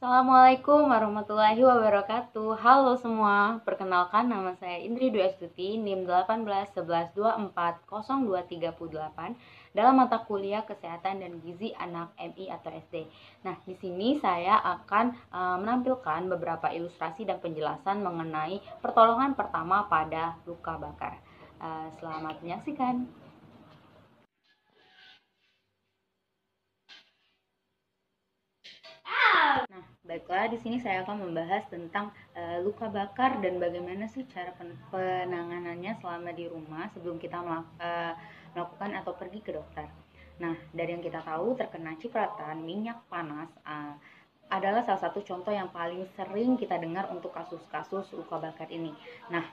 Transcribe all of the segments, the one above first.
Assalamualaikum warahmatullahi wabarakatuh. Halo semua, perkenalkan nama saya Indri Dwi Astuti, NIM 1811240238 dalam mata kuliah Kesehatan dan Gizi Anak MI atau SD. Nah, di sini saya akan menampilkan beberapa ilustrasi dan penjelasan mengenai pertolongan pertama pada luka bakar. Selamat menyaksikan. Nah, baiklah, di sini saya akan membahas tentang luka bakar dan bagaimana sih cara penanganannya selama di rumah sebelum kita melakukan atau pergi ke dokter. Nah, dari yang kita tahu, terkena cipratan minyak panas adalah salah satu contoh yang paling sering kita dengar untuk kasus-kasus luka bakar ini. Nah,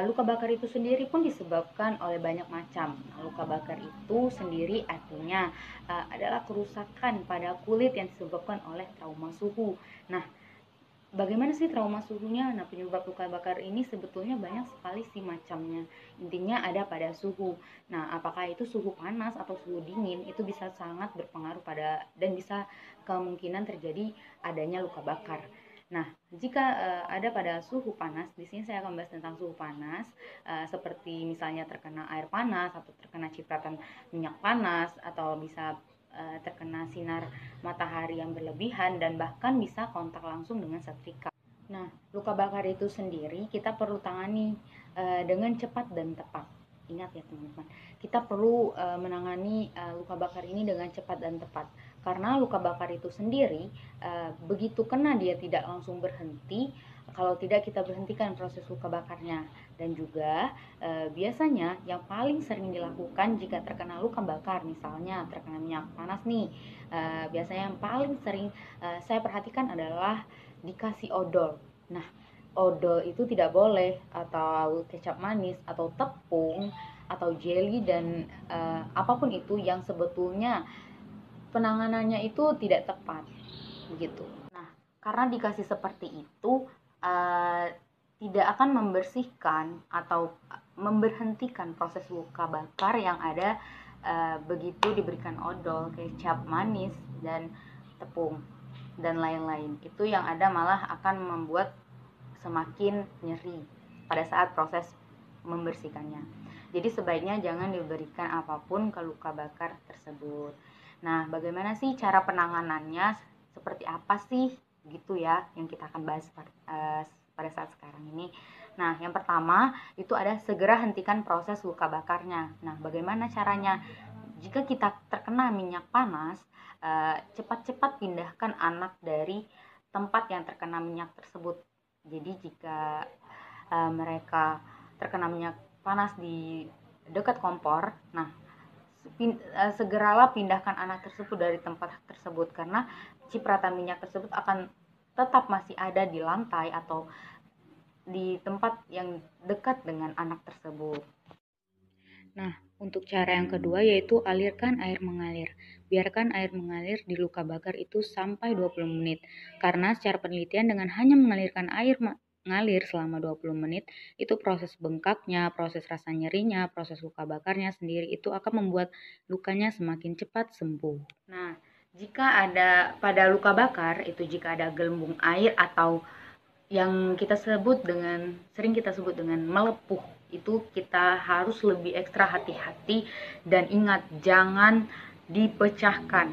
luka bakar itu sendiri pun disebabkan oleh banyak macam. Luka bakar itu sendiri artinya adalah kerusakan pada kulit yang disebabkan oleh trauma suhu. Nah, bagaimana sih trauma suhunya? Nah, penyebab luka bakar ini sebetulnya banyak sekali sih macamnya. Intinya ada pada suhu. Nah, apakah itu suhu panas atau suhu dingin, itu bisa sangat berpengaruh pada dan bisa kemungkinan terjadi adanya luka bakar. Nah, jika ada pada suhu panas, di sini saya akan bahas tentang suhu panas, seperti misalnya terkena air panas atau terkena cipratan minyak panas atau bisa terkena sinar matahari yang berlebihan dan bahkan bisa kontak langsung dengan setrika. Nah, luka bakar itu sendiri kita perlu tangani dengan cepat dan tepat. Ingat ya teman-teman, kita perlu menangani luka bakar ini dengan cepat dan tepat. Karena luka bakar itu sendiri, begitu kena dia tidak langsung berhenti, kalau tidak kita berhentikan proses luka bakarnya. Dan juga biasanya yang paling sering dilakukan jika terkena luka bakar, misalnya terkena minyak panas nih, biasanya yang paling sering saya perhatikan adalah dikasih odol. Nah, odol itu tidak boleh, atau kecap manis atau tepung atau jelly dan apapun itu yang sebetulnya penanganannya itu tidak tepat begitu. Nah, karena dikasih seperti itu tidak akan membersihkan atau memberhentikan proses luka bakar yang ada begitu diberikan odol, kecap manis dan tepung dan lain-lain. Itu yang ada malah akan membuat semakin nyeri pada saat proses membersihkannya. Jadi sebaiknya jangan diberikan apapun ke luka bakar tersebut. Nah, bagaimana sih cara penanganannya? Seperti apa sih gitu ya yang kita akan bahas pada saat sekarang ini. Nah, yang pertama itu ada segera hentikan proses luka bakarnya. Nah, bagaimana caranya? Jika kita terkena minyak panas, cepat-cepat pindahkan anak dari tempat yang terkena minyak tersebut. Jadi jika mereka terkena minyak panas di dekat kompor, nah segeralah pindahkan anak tersebut dari tempat tersebut karena cipratan minyak tersebut akan tetap masih ada di lantai atau di tempat yang dekat dengan anak tersebut. Nah, untuk cara yang kedua yaitu alirkan air mengalir. Biarkan air mengalir di luka bakar itu sampai 20 menit. Karena secara penelitian dengan hanya mengalirkan air mengalir selama 20 menit, itu proses bengkaknya, proses rasa nyerinya, proses luka bakarnya sendiri itu akan membuat lukanya semakin cepat sembuh. Nah, jika ada pada luka bakar, itu jika ada gelembung air atau yang sering kita sebut dengan melepuh, itu kita harus lebih ekstra hati-hati dan ingat jangan dipecahkan.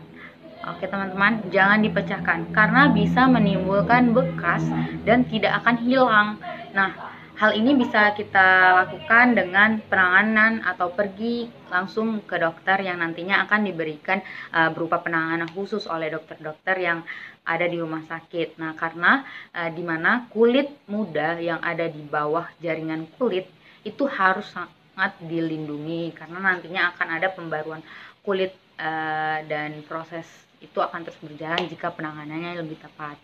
Oke teman-teman, jangan dipecahkan karena bisa menimbulkan bekas dan tidak akan hilang. Nah, hal ini bisa kita lakukan dengan penanganan atau pergi langsung ke dokter yang nantinya akan diberikan berupa penanganan khusus oleh dokter-dokter yang ada di rumah sakit. Nah, karena di mana kulit muda yang ada di bawah jaringan kulit itu harus sangat dilindungi karena nantinya akan ada pembaruan kulit dan proses itu akan terus berjalan jika penanganannya lebih tepat.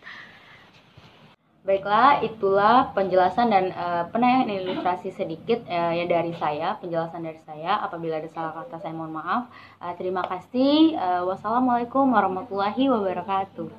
Baiklah, itulah penjelasan dan penayangan ilustrasi sedikit yang dari saya, penjelasan dari saya. Apabila ada salah kata saya mohon maaf. Terima kasih. Wassalamualaikum warahmatullahi wabarakatuh.